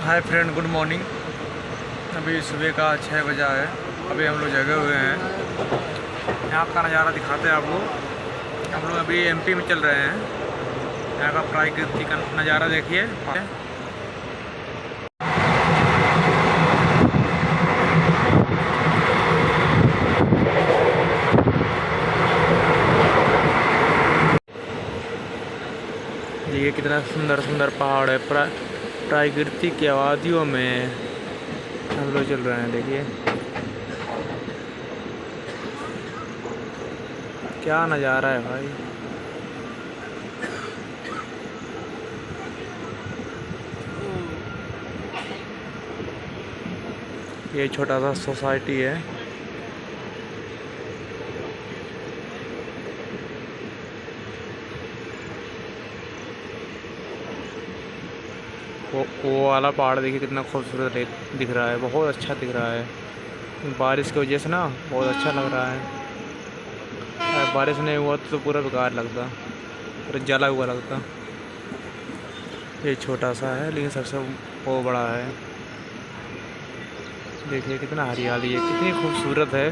Hi friend, good morning. अभी सुबह का 6 बजा है। अभी हम लोग जगे हुए हैं। यहाँ का नज़ारा दिखाते हैं आपको। हम लोग अभी एमपी में चल रहे हैं। यहाँ का प्राकृतिक का नज़ारा देखिए। देखिए कितना सुंदर सुंदर पहाड़ है। प्राकृतिक की आबादियों में हम लोग चल रहे हैं। देखिए क्या नज़ारा है भाई। ये छोटा सा सोसाइटी है। वो वाला पहाड़ देखिए कितना खूबसूरत दिख रहा है। बहुत अच्छा दिख रहा है। बारिश की वजह से ना बहुत अच्छा लग रहा है। अगर बारिश नहीं हुआ तो पूरा बेकार लगता, पूरा जला हुआ लगता। ये छोटा सा है लेकिन सबसे वो बड़ा है। देखिए कितना हरियाली है, कितनी खूबसूरत है।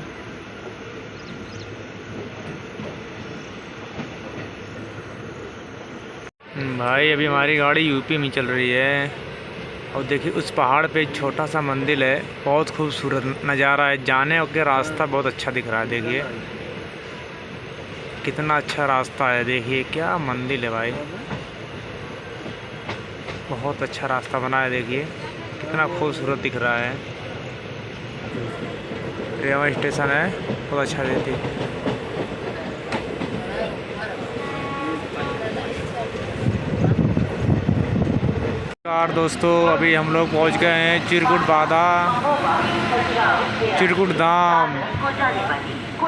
भाई अभी हमारी गाड़ी यूपी में चल रही है। और देखिए उस पहाड़ पे एक छोटा सा मंदिर है। बहुत खूबसूरत नज़ारा है। जाने के रास्ता बहुत अच्छा दिख रहा है। देखिए कितना अच्छा रास्ता है। देखिए क्या मंदिर है भाई, बहुत अच्छा रास्ता बना है। देखिए कितना खूबसूरत दिख रहा है। रेवा स्टेशन है, बहुत अच्छा रहती है। दोस्तों अभी हम लोग पहुंच गए हैं चिरकुट धाम।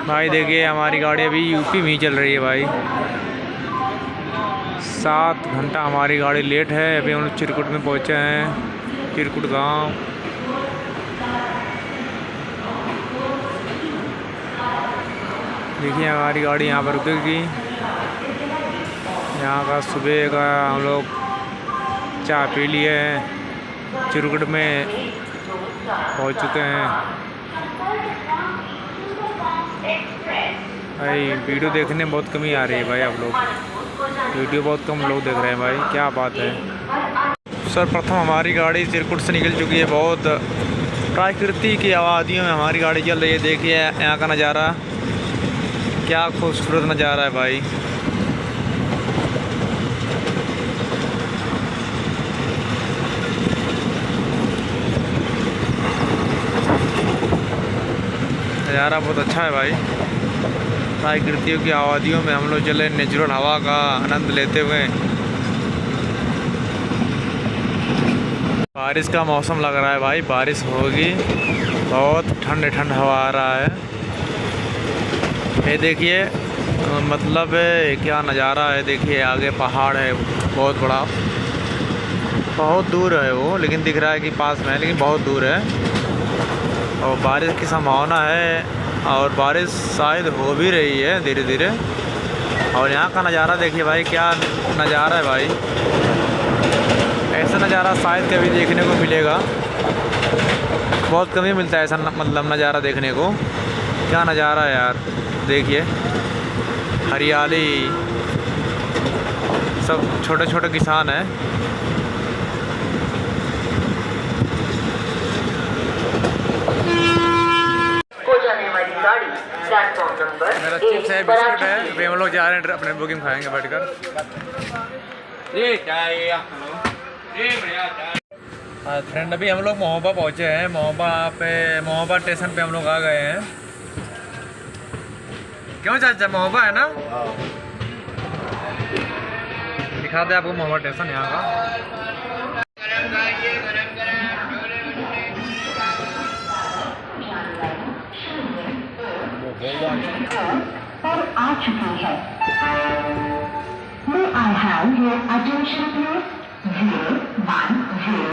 भाई देखिए हमारी गाड़ी अभी यूपी में ही चल रही है भाई। 7 घंटा हमारी गाड़ी लेट है। अभी हम लोग चिरकुट में पहुंचे हैं, चिरकुट गांव। देखिए हमारी गाड़ी यहाँ पर रुकेगी। यहाँ का सुबह का हम लोग चाय पी लिए हैं। चिरकुट में पहुँच चुके हैं। भाई वीडियो देखने में बहुत कमी आ रही है भाई। आप लोग वीडियो बहुत कम लोग देख रहे हैं भाई, क्या बात है। सर्वप्रथम हमारी गाड़ी चिरकुट से निकल चुकी है। बहुत प्रकृति की आबादियों में हमारी गाड़ी चल रही है। देखिए यहाँ का नज़ारा, क्या खूबसूरत नज़ारा है भाई। नज़ारा बहुत अच्छा है भाई। प्रकृतियों की आबादियों में हम लोग चले, नेचुरल हवा का आनंद लेते हुए। बारिश का मौसम लग रहा है भाई, बारिश होगी। बहुत ठंड ठंड हवा आ रहा है। ये देखिए मतलब क्या नज़ारा है। देखिए आगे पहाड़ है बहुत बड़ा, बहुत दूर है वो, लेकिन दिख रहा है कि पास में है, लेकिन बहुत दूर है। और बारिश की संभावना है और बारिश शायद हो भी रही है धीरे धीरे। और यहाँ का नज़ारा देखिए भाई, क्या नज़ारा है भाई। ऐसा नज़ारा शायद कभी देखने को मिलेगा, बहुत कम ही मिलता है ऐसा मतलब नज़ारा देखने को। क्या नज़ारा है यार। देखिए हरियाली, सब छोटे छोटे किसान हैं। मेरा चिप्स है, बिस्कुट है। अभी हम लोग जा रहे हैं अपने बुकिंग खाएंगे बैठकर। फ्रेंड अभी हम लोग महोबा पहुँचे हैं। महोबा स्टेशन पे हम लोग आ गए हैं। क्यों चाचा, महोबा है ना? दिखाते हैं आपको महोबा स्टेशन यहाँ का। और आ चुकी है। May I have your attention please? 010